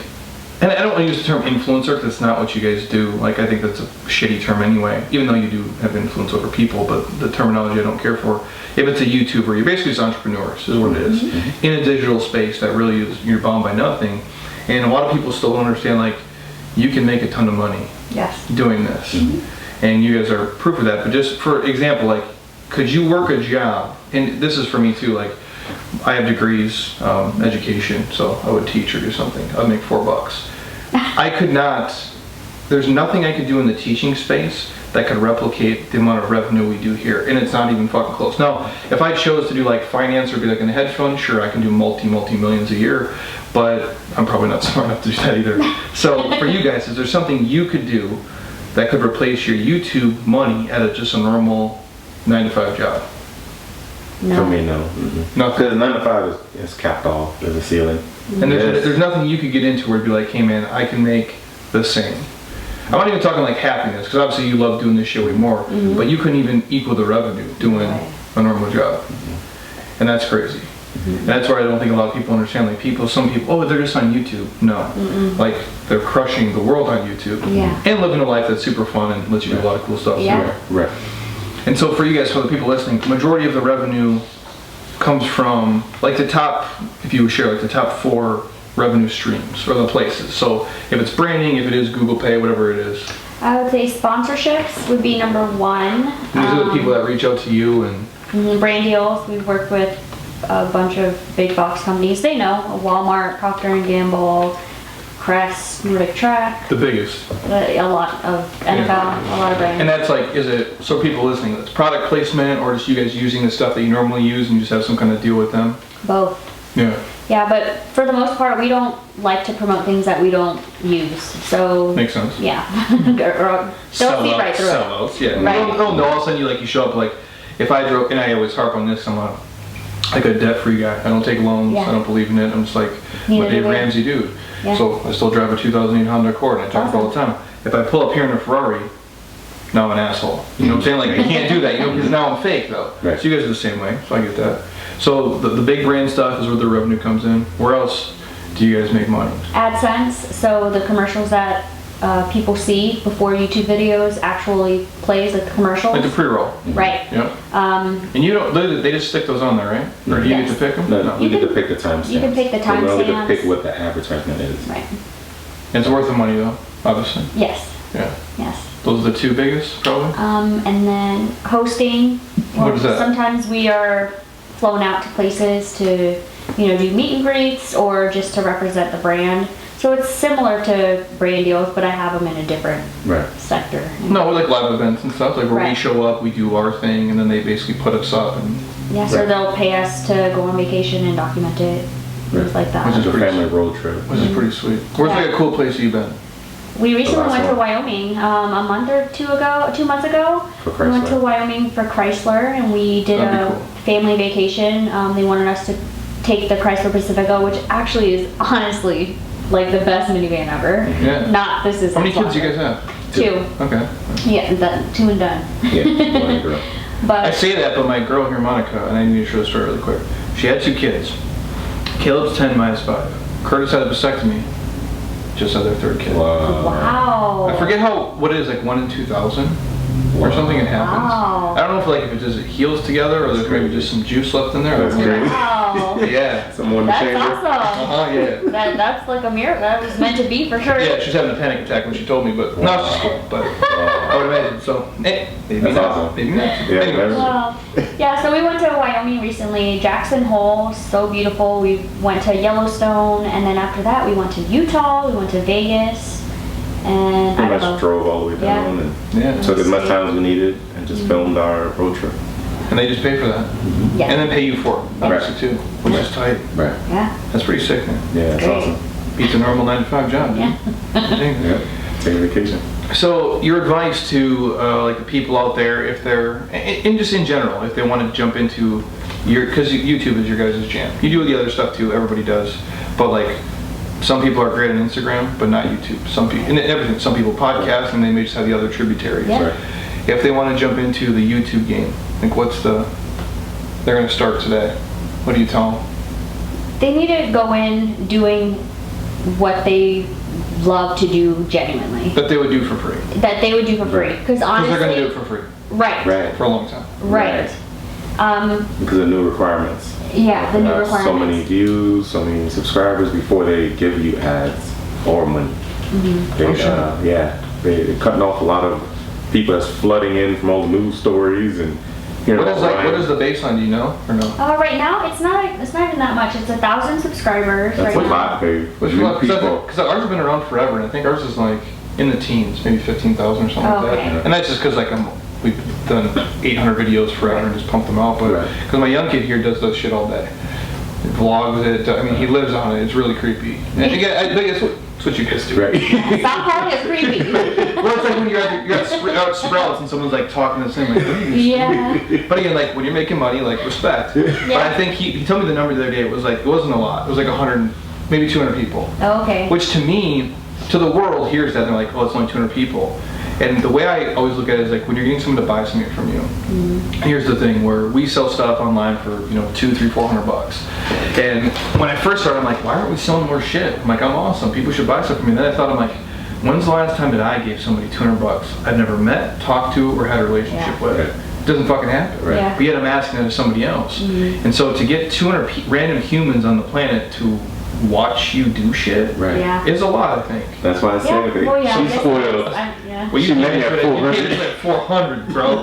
and I don't want to use the term influencer because it's not what you guys do. Like, I think that's a shitty term anyway, even though you do have influence over people, but the terminology I don't care for. If it's a YouTuber, you're basically just entrepreneurs, is what it is. In a digital space that really is, you're bound by nothing. And a lot of people still don't understand, like, you can make a ton of money Yes. doing this. And you guys are proof of that. But just for example, like, could you work a job, and this is for me too, like, I have degrees, education, so I would teach or do something. I'd make $4. I could not, there's nothing I could do in the teaching space that could replicate the amount of revenue we do here, and it's not even fucking close. Now, if I chose to do like finance or be like in a hedge fund, sure, I can do multi-millions a year, but I'm probably not smart enough to do that either. So for you guys, is there something you could do that could replace your YouTube money at just a normal 9-to-5 job? No. For me, no. No, because 9 to 5 is capped off. There's a ceiling. And there's nothing you could get into where it'd be like, hey man, I can make the same. I'm not even talking like happiness, because obviously you love doing this shit way more, but you couldn't even equal the revenue doing a normal job. And that's crazy. And that's where I don't think a lot of people understand. Like some people, oh, they're just on YouTube. No. Like, they're crushing the world on YouTube. Yeah. And living a life that's super fun and lets you do a lot of cool stuff. Yeah. too. Right. And so for you guys, for the people listening, the majority of the revenue comes from, like, the top, if you would share, like the top 4 revenue streams or the places. So if it's branding, if it is Google Pay, whatever it is. I would say sponsorships would be number 1. These are the people that reach out to you and Brand deals. We've worked with a bunch of big box companies. They know Walmart, Procter & Gamble, Crest, Nordic Track, the biggest. a lot of NFL, a lot of brands. And that's like, is it, so people listening, it's product placement or just you guys using the stuff that you normally use and you just have some kind of deal with them? Both. Yeah. Yeah, but for the most part, we don't like to promote things that we don't use. So Makes sense. yeah, they'll see right through it. Sellouts, yeah. Right. They'll know all of a sudden you show up like, if I drove, and I always harp on this, I'm like a debt-free guy. I don't take loans, Yeah. I don't believe in it. I'm just like, Neither but Dave do we. Ramsey dude. Yeah. So I still drive a 2008 Honda Accord and I talk all the time. If I pull up here in a Ferrari, now I'm an asshole. You know what I'm saying? Like, I can't do that, because now I'm fake though. Right. So you guys are the same way, so I get that. So the big brand stuff is where the revenue comes in. Where else do you guys make money? AdSense, so the commercials that people see before YouTube videos actually plays like the commercials. Like the pre-roll. Right. Yep. And you don't, they just stick those on there, right? Or do you get to pick them? No, you get to pick the timestamps. You can pick the You don't get to timestamps. pick what the advertisement is. Right. It's worth the money though, obviously. Yes. Yeah. Yes. Those are the 2 biggest, probably? And then hosting. What is that? Sometimes we are flown out to places to, do meet and greets or just to represent the brand. So it's similar to brand deals, but I have them in a different sector. No, we like live events and stuff, like where we Right. show up, we do our thing, and then they basically put us up. And Yes, or they'll pay us to go on vacation and document it, things like that. Which It's a pretty family road trip. which is pretty sweet. Where's like a cool place you've been? We recently last went to one. Wyoming a month or 2 months ago. For We went to Chrysler. Wyoming for Chrysler, and we did That'd be a cool. family vacation. They wanted us to take the Chrysler Pacifica, which actually is honestly like the best minivan ever. Yeah. Not this is. How many kids do you guys have? 2. Okay. Yeah, 2 and done. Yeah, boy and girl. I But say that, but my girl here, Monica, and I need to share the story really quick. She had 2 kids. Caleb's 10, Maya's 5. Curtis had a vasectomy. Just had their 3rd kid. Wow. wow. I forget what it is, like 1 in 2,000. or something, it happens. Wow. I don't know if like if it heals together or there's maybe just some juice left in there. That's crazy. Wow. Yeah. Someone That's change it. awesome. Yeah. That's like a miracle. That was meant to be for sure. Yeah, she was having a panic attack when she told me, but no, it's just cool. But I would imagine so. Maybe That's not. awesome. Maybe not. Yeah, Anyways. Wow. Yeah, so we went to Wyoming recently. Jackson Hole, so beautiful. We went to Yellowstone, and then after that we went to Utah. We went to Vegas, and Pretty Idaho. much drove all the way down and Yeah. took as much time as we needed and just filmed our road trip. And they just pay for that. Yeah. And then pay you for it, obviously, too. Which is tight. Right. Yeah. That's pretty sick, man. Yeah, it's Great. awesome. Beats a normal 9-to-5 job. Yeah. Dang. Yeah. Take a vacation. So, your advice to like the people out there, if they're, and just in general, if they want to jump into your, because YouTube is your guys' jam. You do the other stuff too, everybody does. But like, some people are great on Instagram, but not YouTube. Some people, and everything. Some people podcast, and they may just have the other tributaries. Yeah. Right. If they want to jump into the YouTube game, like they're going to start today. What do you tell them? They need to go in doing what they love to do genuinely. That they would do for free. That they would do for free. Because Because honestly, they're going to do it for free. Right. Right. For a long time. Right. Because of new requirements. Yeah, the new Have requirements. So many views, so many subscribers before they give you ads or money. They, Oh, sure. they're cutting off a lot of people that's flooding in from all the news stories and you know. What is the baseline? Do you know or no? Right now, it's not even that much. It's 1,000 subscribers That's right a now. lot, babe. Which New people. because ours has been around forever, and I think ours is like in the teens, maybe 15,000 or something like Okay. that. And that's just because like we've done 800 videos forever and just pumped them out. But Right. because my young kid here does this shit all day, he vlogs it. I mean, he lives on it. It's really creepy. And again, I think it's what you guys do. Right. Stop calling it creepy. Well, it's like when you're at Sprouts and someone's like talking the same. Like, what are you Yeah. But again, like when you're making money, like respect. But I think he told me the number the other day. It was like it wasn't a lot. It was like 100, maybe 200 people. Okay. Which to me, to the world hears that and they're like, oh, it's only 200 people. And the way I always look at it is like when you're getting someone to buy something from you. Here's the thing where we sell stuff online for $200, $300, $400. And when I first started, I'm like, why aren't we selling more shit? I'm like, I'm awesome. People should buy stuff from me. And then I thought, I'm like, when's the last time that I gave somebody $200 I've never met, talked to, or had a relationship with? Right. It doesn't fucking happen. Right. Yeah. But yet I'm asking that of somebody else. And so to get 200 random humans on the planet to watch you do shit Right. Yeah. is a lot, I think. That's why I Yeah. said Well, yeah. she's spoiled. Yeah. Well, you She came may into have it 400. at 400, bro.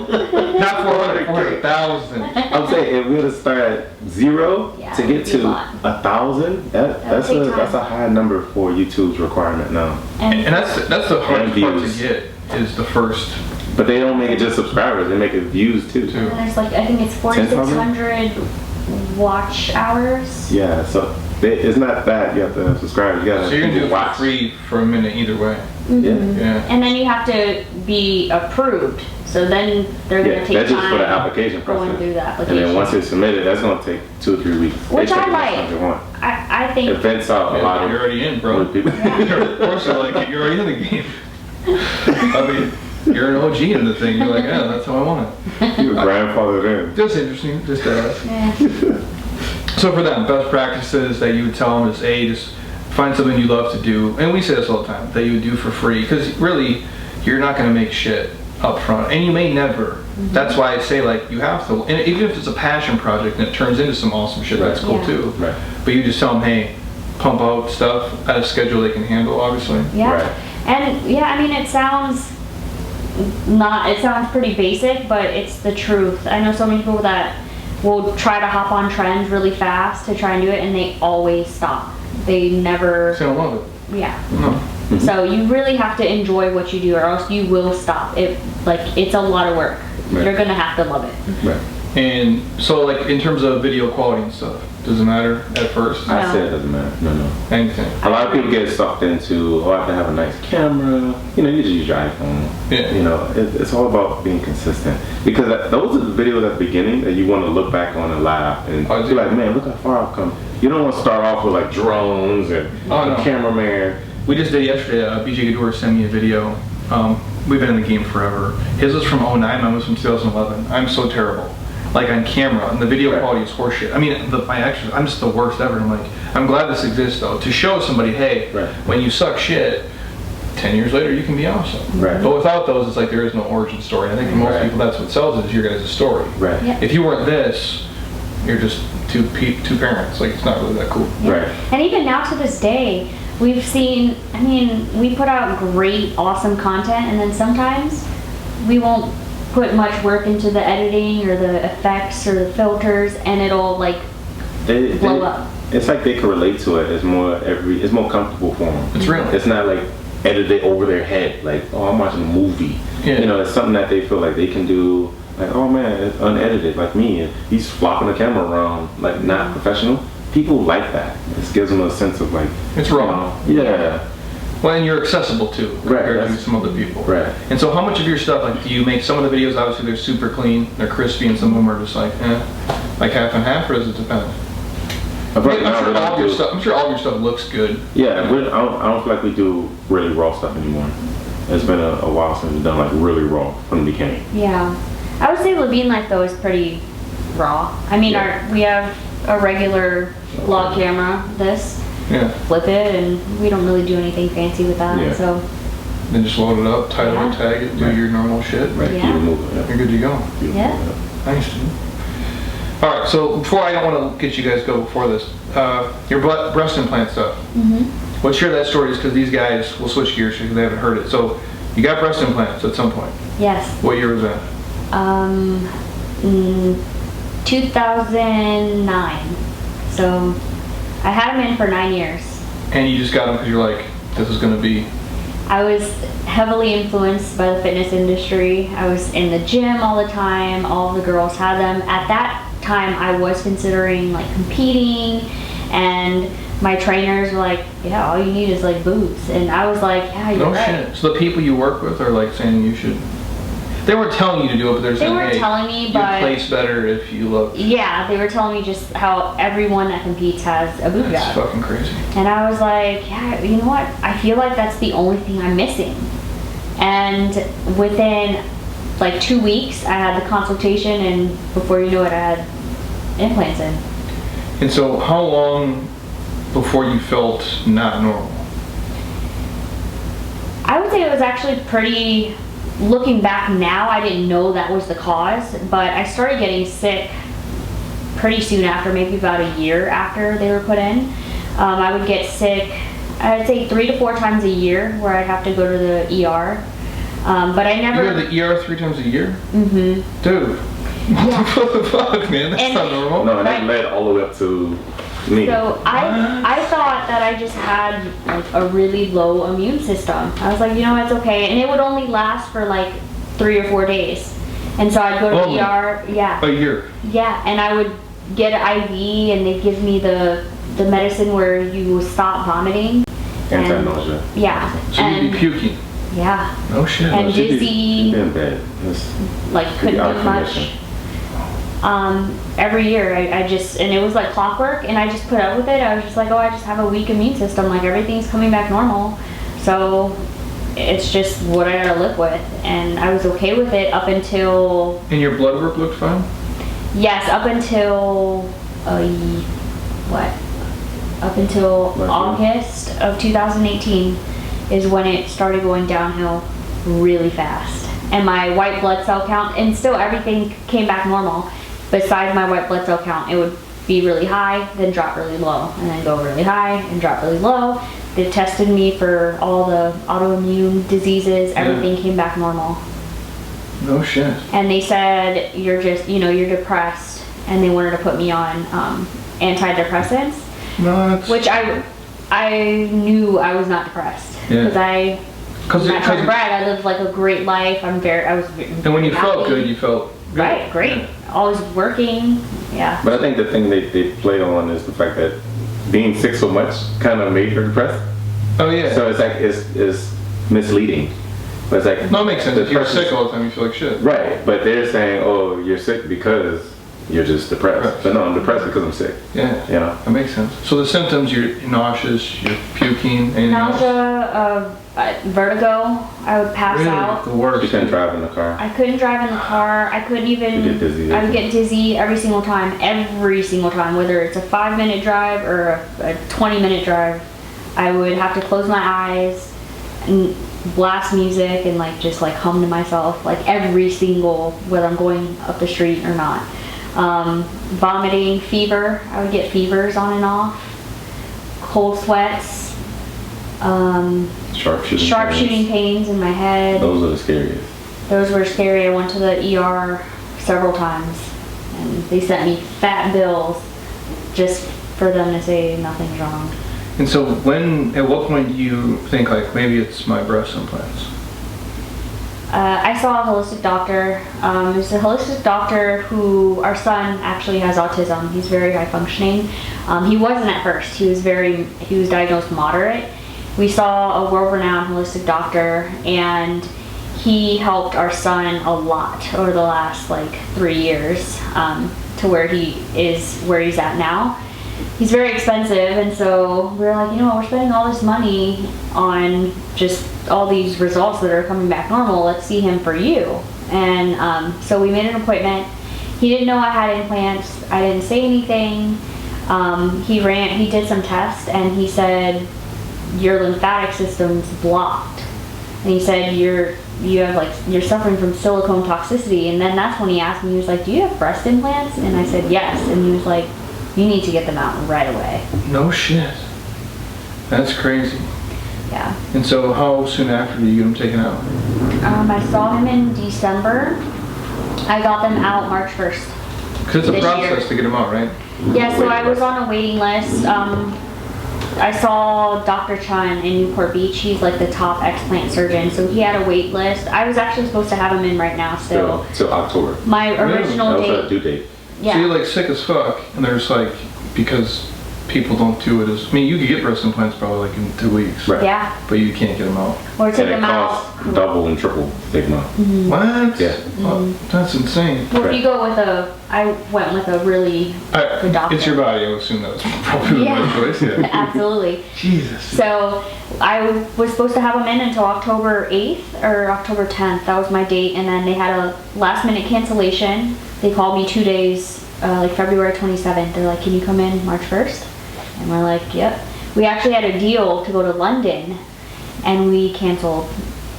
Not 400, 400,000. I'm saying if we were to start at 0 Yeah, to it'd get be a to lot. 1,000, that's take a time. that's a high number for YouTube's requirement now. And that's the hardest And part to views. get is the first But they don't make it just subscribers; they make it views too. two. And there's like, I think it's 4,600 watch hours. Yeah, so it's not that you have to subscribe. You gotta So you're gonna do it for watch. free for a minute either way. Yeah, Yeah. And then you have to be approved. So then they're going yeah. to take That's just time for the application going process. through the And application. then once it's submitted, that's gonna take 2 or 3 weeks. Which They I take as much like. time they want. I think. It vents out a lot You're of already in, bro. other people. Of course, you're like you're already in the game. I mean, you're an OG in the thing. You're like, yeah, that's how I want it. You were grandfathered in. Just interesting, just Yeah. So for them, best practices that you would tell them is just find something you love to do, and we say this all the time, that you would do for free, because really, you're not going to make shit up front, and you may never. That's why I say like you have to, and even if it's a passion project and it turns into some awesome shit, that's cool Yeah. too. Right. But you just tell them, hey, pump out stuff at a schedule they can handle, obviously. Yeah. Right. And yeah, I mean, it sounds pretty basic, but it's the truth. I know so many people that will try to hop on trends really fast to try and do it, and they always stop. They never, So I don't love it. yeah. No. So you really have to enjoy what you do, or else you will stop. It's a lot of work. Right. You're gonna have to love it. Right. And so like in terms of video quality and stuff, does it matter at first? I No. said it doesn't matter. No. Anything. A lot of people get sucked into, I have to have a nice camera. You just use your iPhone. Yeah. It's all about being consistent. Because those are the videos at the beginning that you want to look back on and laugh and Oh, be like, man, look how far I've come. You don't want to start off with like drones and Oh, no. a cameraman. We just did yesterday, BJ Gador sent me a video. We've been in the game forever. His was from 2009, mine was from 2011. I'm so terrible. Like on camera, and the video Right. quality is horseshit. I mean, I'm just the worst ever. I'm like, I'm glad this exists though, to show somebody, hey, Right. when you suck shit, 10 years later, you can be awesome. Right. But without those, it's like there is no origin story. I think for most people, that's what sells it, is your guys' story. Right. Yeah. If you weren't this, you're just two parents. Like, it's not really that cool. Yeah. Right. And even now to this day, we've seen, I mean, we put out great, awesome content, and then sometimes we won't put much work into the editing or the effects or the filters, and it'll like blow up. It's like they can relate to it. It's more comfortable for them. It's real. It's not like edited over their head. Like, oh, I'm watching a movie. Yeah. You know, it's something that they feel like they can do. Like, oh man, it's unedited. Like me, he's flopping the camera around, like not professional. People like that. It gives them a sense of like, It's raw. Yeah. Well, and you're accessible too, compared to some other people. Right. And so how much of your stuff, like, do you make some of the videos, obviously they're super clean, they're crispy, and some of them are just like, like half and half, or does it depend? I'm sure all of your stuff looks good. Yeah, I don't feel like we do really raw stuff anymore. It's been a while since we've done like really raw from the beginning. Yeah. I would say Levine Life though is pretty raw. I mean, we have a regular vlog camera, flip it, and we don't really do anything fancy with that, so. Then just load it up, title it, tag it, do your normal shit. Right, Yeah. keep it moving. You're good to go. Yeah. Nice, dude. All right, so before, I don't want to get you guys go before this, your breast implant stuff. Let's share that story, just because these guys will switch gears because they haven't heard it. So you got breast implants at some point. Yes. What year was that? 2009. So I had them in for 9 years. And you just got them because you're like, this is going to be... I was heavily influenced by the fitness industry. I was in the gym all the time. All the girls had them. At that time, I was considering like competing, and my trainers were like, yeah, all you need is like boobs. And I was like, yeah, you're right. Shit. So the people you work with are like saying you should... They weren't telling you to do it, but they're saying, weren't hey, telling me, but you place better if you look... Yeah, they were telling me just how everyone that competes has a boob That's job. fucking crazy. And I was like, yeah, you know what? I feel like that's the only thing I'm missing. And within like 2 weeks, I had the consultation, and before you know it, I had implants in. And so how long before you felt not normal? I would say it was actually pretty... Looking back now, I didn't know that was the cause, but I started getting sick pretty soon after, maybe about a year after they were put in. I would get sick, I'd say 3 to 4 times a year, where I'd have to go to the ER. But I never... You go to the ER 3 times a year? Mm-hmm. Dude. Yeah. What the fuck, man? That's not normal. No, and that led all the way up to me. So I thought that I just had like a really low immune system. I was like, you know, it's okay. And it would only last for like 3 or 4 days. And so I'd go to the ER. Yeah. A year. Yeah, and I would get an IV, and they'd give me the medicine where you stop vomiting. Anti-nausea. Yeah. So you'd be puking. Yeah. No shit. And dizzy. She's been bad. Like couldn't do much. Every year I just, and it was like clockwork, and I just put up with it. I was just like, oh, I just have a weak immune system, like everything's coming back normal, so it's just what I gotta live with. And I was okay with it up until... And your blood work looked fine? Yes, up until up until August of 2018 is when it started going downhill really fast, and my white blood cell count, and still everything came back normal. Besides my white blood cell count, it would be really high, then drop really low, and then go really high and drop really low. They tested me for all the autoimmune diseases. Everything came back normal. No shit. And they said, you're just, you know, you're depressed, and they wanted to put me on antidepressants. No, which I knew I was not depressed, because I'm not trying to brag. I lived like a great life. I was very and when you happy. felt good, you felt good. Right, great. Yeah. Always working. Yeah. But I think the thing they play on is the fact that being sick so much kind of made her depressed. Oh yeah. So it's like it's misleading. But it's like, no, it makes sense. If you're sick all the time, you feel like shit. Right, but they're saying, oh, you're sick because you're just depressed. But no, I'm depressed because I'm sick. Yeah. You know? That makes sense. So the symptoms, you're nauseous, you're puking, and nausea, vertigo. I would pass out. The worst. You couldn't drive in the car. I couldn't drive in the car. I couldn't even... You get dizzy. I would get dizzy every single time, whether it's a 5-minute drive or a 20-minute drive. I would have to close my eyes. and blast music and like just like hum to myself like every single, whether I'm going up the street or not. Vomiting, fever. I would get fevers on and off. Cold sweats. Sharp shooting pains in my head. Those are the scariest. Those were scary. I went to the ER several times, and they sent me fat bills just for them to say nothing's wrong. And so at what point do you think like maybe it's my breast implants? I saw a holistic doctor. It's a holistic doctor who, our son actually has autism. He's very high functioning. He wasn't at first. He was diagnosed moderate. We saw a world-renowned holistic doctor, and he helped our son a lot over the last like 3 years to where he's at now. He's very expensive, and so we're like, we're spending all this money on just all these results that are coming back normal. Let's see him for you. And so we made an appointment. He didn't know I had implants. I didn't say anything. He did some tests, and he said your lymphatic system's blocked. And he said you're suffering from silicone toxicity. And then that's when he asked me, he was like, do you have breast implants? And I said yes. And he was like, you need to get them out right away. No shit. That's crazy. Yeah. And so how soon after do you get them taken out? I saw him in December. I got them out March 1st. Because it's a process to get them out, right? Yeah, so I was on a waiting list. I saw Dr. Chun in Newport Beach. He's like the top explant surgeon, so he had a wait list. I was actually supposed to have him in right now still. Till October. My original That was date. our due date. Yeah. So you're like sick as fuck, and there's like, because people don't do it you could get breast implants probably like in 2 weeks. Right. Yeah. But you can't get them out. Or take And it them out. costs double and triple to take them out. What? Yeah. Oh, that's insane. Well, if you go with I went with a really good doctor. It's your body, I would assume that's probably the right choice. Yeah. Absolutely. Jesus. So I was supposed to have them in until October 8th or October 10th. That was my date. And then they had a last minute cancellation. They called me 2 days, like February 27th. They're like, can you come in March 1st? And we're like, yep. We actually had a deal to go to London, and we canceled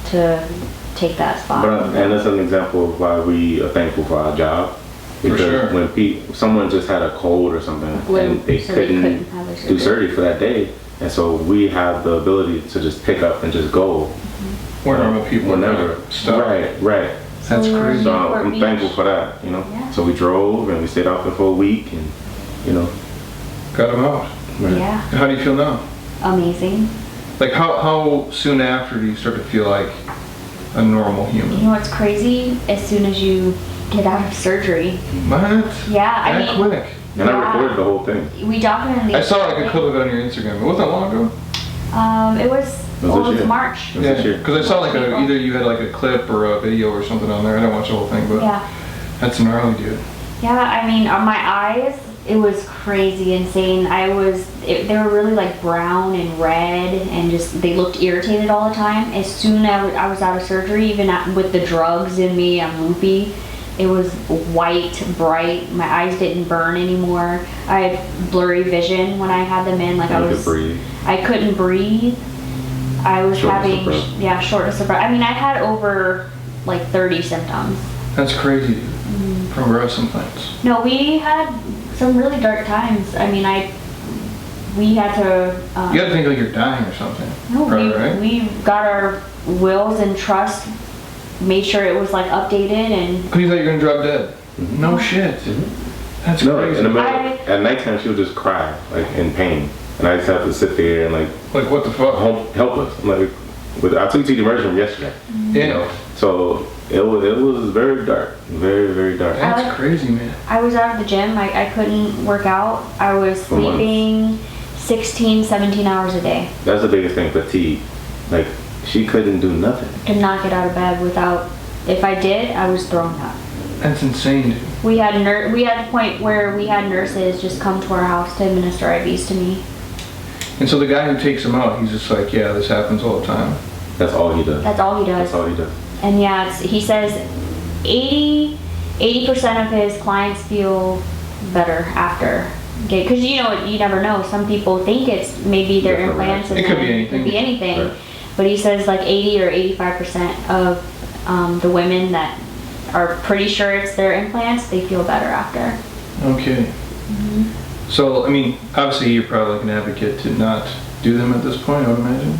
to take that spot. And that's an example of why we are thankful for our job. Because sure. when someone just had a cold or something and they couldn't have their do surgery for that day, and so we have the ability to just pick up and just go. Where normal people whenever. Stop. Right. That's crazy. So I'm thankful for that, Yeah. So we drove and we stayed out there for a week and, Got them out. Right. Yeah. And how do you feel now? Amazing. Like how soon after do you start to feel like a normal human? You know what's crazy? As soon as you get out of surgery. What? Yeah, That quick? And I recorded the whole thing. We documented the I saw like a clip of it on your Instagram. It wasn't that long ago? It was March. Yeah, because I saw like either you had like a clip or a video or something on there. I didn't watch the whole thing, but Yeah. that's gnarly, dude. Yeah, I mean, on my eyes, it was crazy, insane. They were really like brown and red, and just they looked irritated all the time. As soon as I was out of surgery, even with the drugs in me, I'm loopy. It was white, bright. My eyes didn't burn anymore. I had blurry vision when I had them in. Like I couldn't breathe. I was having shortness of breath. I mean, I had over like 30 symptoms. That's crazy, dude. From breast implants. No, we had some really dark times. I mean, we had to. You got to think like you're dying or something. No, right? we got our wills and trust, made sure it was like updated and. Because you thought you were gonna drop dead. No shit. That's crazy. In the middle, at nighttime she would just cry, like in pain, and I just have to sit there and like what the fuck? Helpless. I'm like, I took you to the emergency room yesterday. Yeah. So it was very dark, very, very dark. That's crazy, man. I was out of the gym. I couldn't work out. I was sleeping 16, 17 hours a day. That's the biggest thing, fatigue. Like, she couldn't do nothing. Could not get out of bed without. If I did, I was thrown up. That's insane, dude. We had a point where we had nurses just come to our house to administer IVs to me. And so the guy who takes him out, he's just like, yeah, this happens all the time. That's all he does. That's all he does. That's all he does. And yeah, he says 80% of his clients feel better after. Because you never know. Some people think it's maybe their implants. And it could be anything. It could be anything. Right. but he says like 80 or 85% of the women that are pretty sure it's their implants, they feel better after. Okay. So, I mean, obviously you're probably like an advocate to not do them at this point, I would imagine.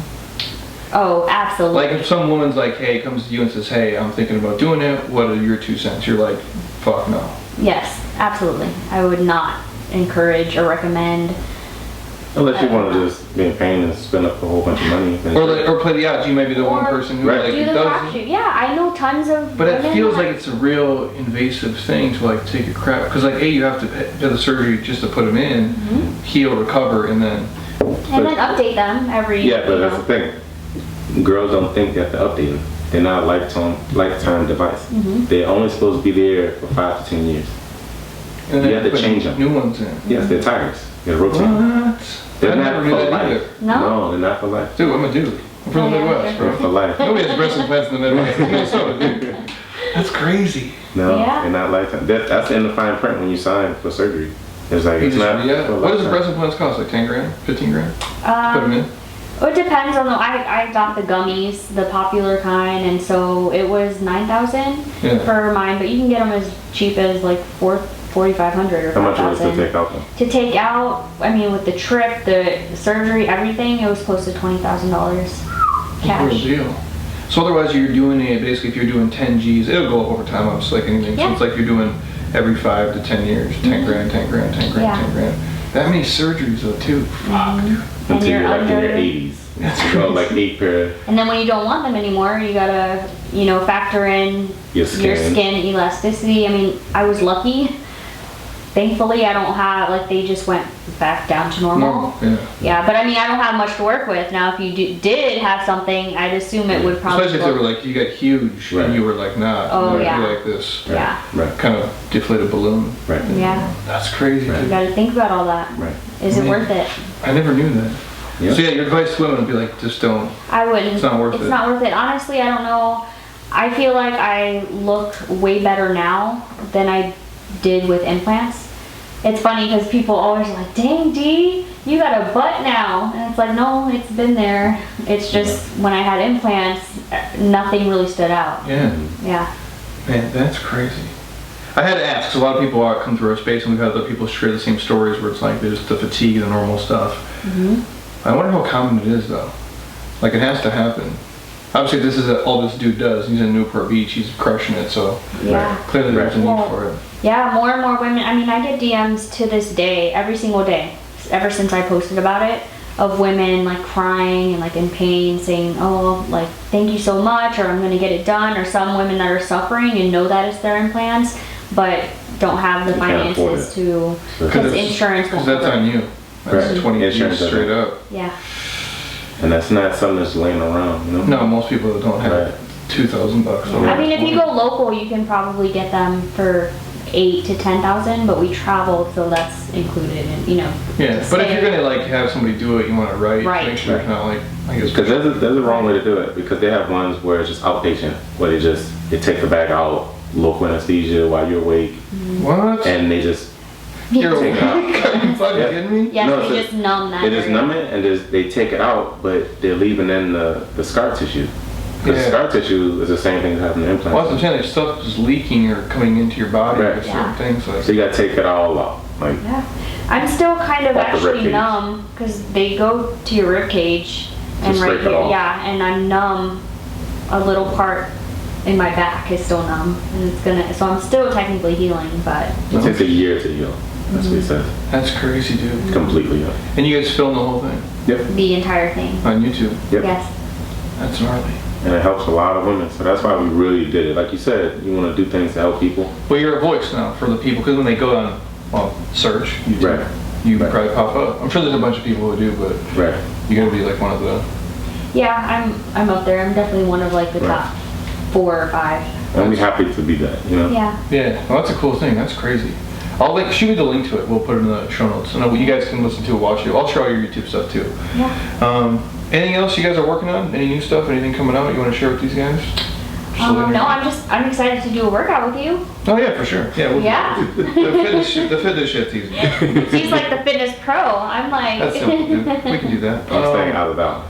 Oh, absolutely. Like if some woman's like, hey, comes to you and says, hey, I'm thinking about doing it, what are your 2 cents? You're like, fuck no. Yes, absolutely. I would not encourage or recommend. Unless you want to just be in pain and spend up a whole bunch of money. Or play the odds. You may be the one person who like do the does it. Yeah, I know tons of But it women feels that- like it's a real invasive thing to like take a crap. Because like, A, you have to have the surgery just to put them in, heal, recover, and then... And then update them every... Yeah, but that's the thing. Girls don't think they have to update them. They're not a lifetime device. They're only supposed to be there for 5 to 10 years. And then You have to change them. New ones in. Yes, they're tires. You gotta rotate them. What? They're I not never for knew that life. either. No? They're not for life. Dude, I'm a dude. I'm from the Midwest, They're bro. for life. Nobody has breast implants in the Midwest. Minnesota, dude. That's crazy. No, Yeah. they're not lifetime. That's in the fine print when you sign for surgery. It's like, it's not for What does lifetime. breast implants cost? Like 10 grand? 15 grand? Put them in? Well, it depends on the... I got the gummies, the popular kind, and so it was $9,000 Yeah. for mine, but you can get them as cheap as like $4,500 or How much was it to $5,000. take out them? To take out, I mean, with the trip, the surgery, everything, it was close to $20,000 Real cash. deal. So otherwise you're doing it, basically if you're doing 10 G's, it'll go up over time, obviously like anything. So Yeah. it's like you're doing every 5 to 10 years, 10 grand, 10 grand, 10 grand, Yeah. 10 grand. That many surgeries though too. Fuck, dude. And Until you're you're like in your under- 80s. You know, like 8 pair. And then when you don't want them anymore, you gotta, factor in Your skin. elasticity. I mean, I was lucky. Thankfully, I don't have, like, they just went back down to normal. No, yeah. Yeah, but I mean, I don't have much to work with. Now, if you did have something, I'd assume it would probably Especially if they were like, you got huge, Right. and you were like, nah, Oh, you're yeah. like this Yeah, Right. kind of deflated balloon. Right. yeah. That's crazy, Right. You dude. gotta think about all that. Right. Is it Yeah. worth it? I never knew that. Yeah. So yeah, your advice to women would be like, just don't. I wouldn't. It's not worth It's it. not worth it. Honestly, I don't know. I feel like I look way better now than I did with implants. It's funny because people always are like, dang, Dee, you got a butt now. And it's like, no, it's been there. It's just when I had implants, nothing really stood out. Yeah. Yeah. Man, that's crazy. I had to ask, 'cause a lot of people come through our space and we've had other people share the same stories where it's like there's the fatigue, the normal stuff. I wonder how common it is though. Like it has to happen. Obviously this is all this dude does. He's in Newport Beach, he's crushing it, so Yeah. clearly there's a need Well, for it. Yeah, more and more women. I mean, I get DMs to this day, every single day, ever since I posted about it, of women like crying and like in pain, saying, "Oh, like thank you so much," or "I'm gonna get it done," or some women that are suffering and know that it's their implants, but don't have the You can't afford finances it. to, because insurance won't Because that's cover on it. you. That's Right. 20 Insurance years straight doesn't. up. Yeah. And that's not something that's laying around, you know? No, most people don't have Right. $2,000. I mean, if you go local, you can probably get them for 8 to 10,000, but we traveled, so that's included, and Yeah, but if stay- you're gonna like have somebody do it, you want it right. Right. Make sure it's not like, I guess. Because there's a wrong way to do it. Because they have ones where it's just outpatient, where they take the bag out, local anesthesia while you're awake, What? and they just You're take it out. Are you fucking Yeah. kidding me? Yes, No, they so just numb that. They just area. numb it and they take it out, but they're leaving in the scar tissue. Because Yeah. scar tissue is the same thing as having an Well, that's what I'm implant. saying. There's stuff just leaking or coming into your body or Right. certain Yeah. things like. So you gotta take it all out. Like, Yeah. I'm still kind of Off the rib actually cage. numb because they go to your rib cage and Just right scrape it here, off. yeah, and I'm numb. A little part in my back is still numb, and it's gonna. So I'm still technically healing, but it takes a year to heal. That's what he says. That's crazy, dude. Completely heal. And you guys filmed the whole thing Yep. the entire thing. on YouTube. Yep. Yes. That's gnarly. And it helps a lot of women. So that's why we really did it. Like you said, you want to do things to help people. Well, you're a voice now for the people because when they go on, search YouTube, Right. you Right. probably pop up. I'm sure there's a bunch of people who do, but Right. you gotta be like one of the. Yeah, I'm up there. I'm definitely one of like the Right. top 4 or 5. And we're happy to be that, you know? Yeah. Yeah, well, that's a cool thing. That's crazy. I'll shoot me the link to it. We'll put it in the show notes. And you guys can listen to it, watch it. I'll show your YouTube stuff too. Yeah. Anything else you guys are working on? Any new stuff? Anything coming out you want to share with these guys? No, I'm excited to do a workout with you. Oh yeah, for sure. Yeah. Yeah. The fitness shit's easy. She's like the fitness pro. I'm like. That's simple, dude. We can do that. I'm staying out of that.